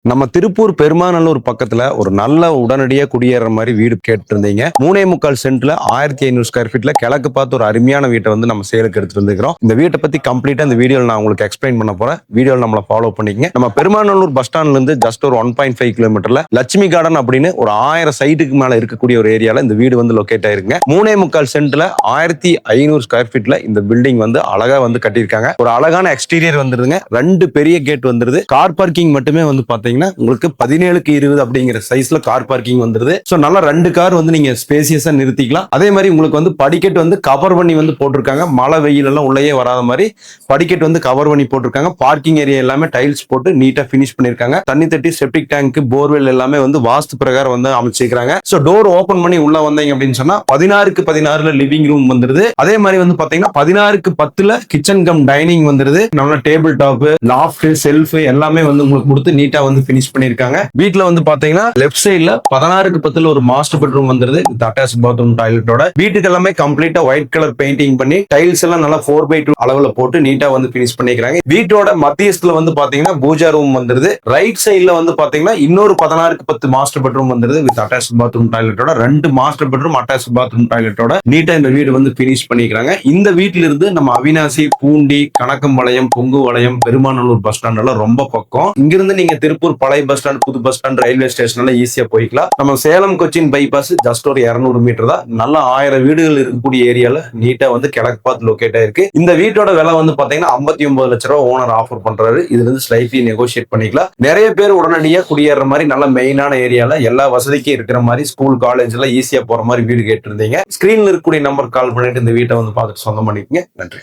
நம்ம திருப்பூர் பெருமாநல்லூர் பக்கத்துல ஒரு நல்ல உடனடியா குடியேற மாதிரி வீடு கேட்டிருந்தீங்க. 3.25 சென்ட்ல 1500 ஸ்கொயர் ஃபீட்ல கிழக்கு பார்த்து ஒரு அருமையான வீட்டை வந்து நம்ம சேலுக்கு எடுத்துட்டு வந்துக்கிறோம். இந்த வீட்டை பத்தி கம்ப்ளீட்டா இந்த வீடியோல நான் உங்களுக்கு எக்ஸ்பிளைன் பண்ண போறேன். வீடியோல நம்மள ஃபாலோ பண்ணிக்கங்க. நம்ம பெருமாநல்லூர் பஸ் ஸ்டாண்ட்ல இருந்து ஜஸ்ட் ஒரு 1.5 கிலோமீட்டர்ல லட்சுமி கார்டன் அப்படின்னு ஒரு 1000 சைட்டுக்கு மேல இருக்கக்கூடிய ஒரு ஏரியால இந்த வீடு வந்து லொகேட் ஆயிருக்குங்க. 3.25 சென்ட்ல 1500 ஸ்கொயர் ஃபீட்ல இந்த பில்டிங் வந்து அழகா வந்து கட்டியிருக்காங்க. ஒரு அழகான எக்ஸ்டீரியர் வந்துருதுங்க. 2 பெரிய கேட் வந்துருது. கார் பார்க்கிங் மட்டுமே வந்து பாத்தீங்கன்னா உங்களுக்கு 17x20 அப்படிங்கிற சைஸ்ல கார் பார்க்கிங் வந்துருது. சோ நல்லா 2 கார் வந்து நீங்க ஸ்பேசியஸா நிறுத்திக்கலாம். அதே மாதிரி உங்களுக்கு வந்து படிக்கட் வந்து கவர் பண்ணி வந்து போட்டிருக்காங்க. மழை வெயில் எல்லாம் உள்ளேயே வராத மாதிரி படிக்கட் வந்து கவர் பண்ணி போட்டிருக்காங்க. பார்க்கிங் ஏரியா எல்லாமே டைல்ஸ் போட்டு நீட்டா பினிஷ் பண்ணிருக்காங்க. தண்ணி தட்டி செப்டிக் டேங்க் போர்வெல் எல்லாமே வந்து வாஸ்து பிரகாரம் வந்து அமைச்சிருக்காங்க. சோ டோர் ஓபன் பண்ணி உள்ள வந்தீங்க அப்படின்னு சொன்னா 16x16ல லிவிங் ரூம் வந்துருது. அதே மாதிரி வந்து பாத்தீங்கன்னா 16x10ல கிச்சன் கம் டைனிங் வந்துருது. நல்ல டேபிள் டாப், லாஃப்ட், செல்ஃப் எல்லாமே வந்து உங்களுக்கு கொடுத்து நீட்டா வந்து பினிஷ் பண்ணிருக்காங்க. வீட்ல வந்து பாத்தீங்கன்னா லெஃப்ட் சைடுல 16x10ல ஒரு மாஸ்டர் பெட்ரூம் வந்துருது. அட்டாச் பாத்ரூம் டாய்லெட்டோட. வீட்டுக்கு எல்லாமே கம்ப்ளீட்டா ஒயிட் கலர் பெயிண்டிங் பண்ணி டைல்ஸ் எல்லாம் நல்லா 4x2 அளவுல போட்டு நீட்டா வந்து பினிஷ் பண்ணிக்கிறாங்க. வீட்டோட மத்தியஸ்துல வந்து பாத்தீங்கன்னா பூஜா ரூம் வந்துருது. ரைட் சைடுல வந்து பாத்தீங்கன்னா இன்னொரு 16x10 மாஸ்டர் பெட்ரூம் வந்துருது. வித் அட்டாச் பாத்ரூம் டாய்லெட்டோட. 2 மாஸ்டர் பெட்ரூம் அட்டாச் பாத்ரூம் டாய்லெட்டோட நீட்டா இந்த வீடு வந்து பினிஷ் பண்ணிக்கிறாங்க. இந்த வீட்டுல இருந்து நம்ம அவினாசி, பூண்டி, கணக்கம்பாளையம், பொங்குபாளையம், பெருமாநல்லூர் பஸ் ஸ்டாண்ட் எல்லாம் ரொம்ப பக்கம். இங்கிருந்து நீங்க திருப்பூர் பழைய பஸ் ஸ்டாண்ட், புது பஸ் ஸ்டாண்ட், ரயில்வே ஸ்டேஷன்ல ஈஸியா போய்க்கலாம். நம்ம சேலம் கொச்சின் பைபாஸ் ஜஸ்ட் ஒரு 200 மீட்டர் தான். நல்ல 1000 வீடுகள் இருக்கக்கூடிய ஏரியால நீட்டா வந்து கிழக்கு பார்த்து லொகேட் ஆயிருக்கு. இந்த வீட்டோட விலை வந்து பாத்தீங்கன்னா 59 லட்சம் ரூபாய் ஓனர் ஆஃபர் பண்றாரு. இதுல இருந்து ஸ்லைட்லி நெகோசியேட் பண்ணிக்கலாம். நிறைய பேர் உடனடியா குடியேற மாதிரி நல்ல மெயினான ஏரியால எல்லா வசதிக்கும் இருக்கிற மாதிரி ஸ்கூல், காலேஜ் எல்லாம் ஈஸியா போற மாதிரி வீடு கேட்டிருந்தீங்க. ஸ்கிரீன்ல இருக்கக்கூடிய நம்பர் கால் பண்ணிட்டு இந்த வீட்டை வந்து பார்த்துட்டு சொந்தம் பண்ணிக்கங்க. நன்றி.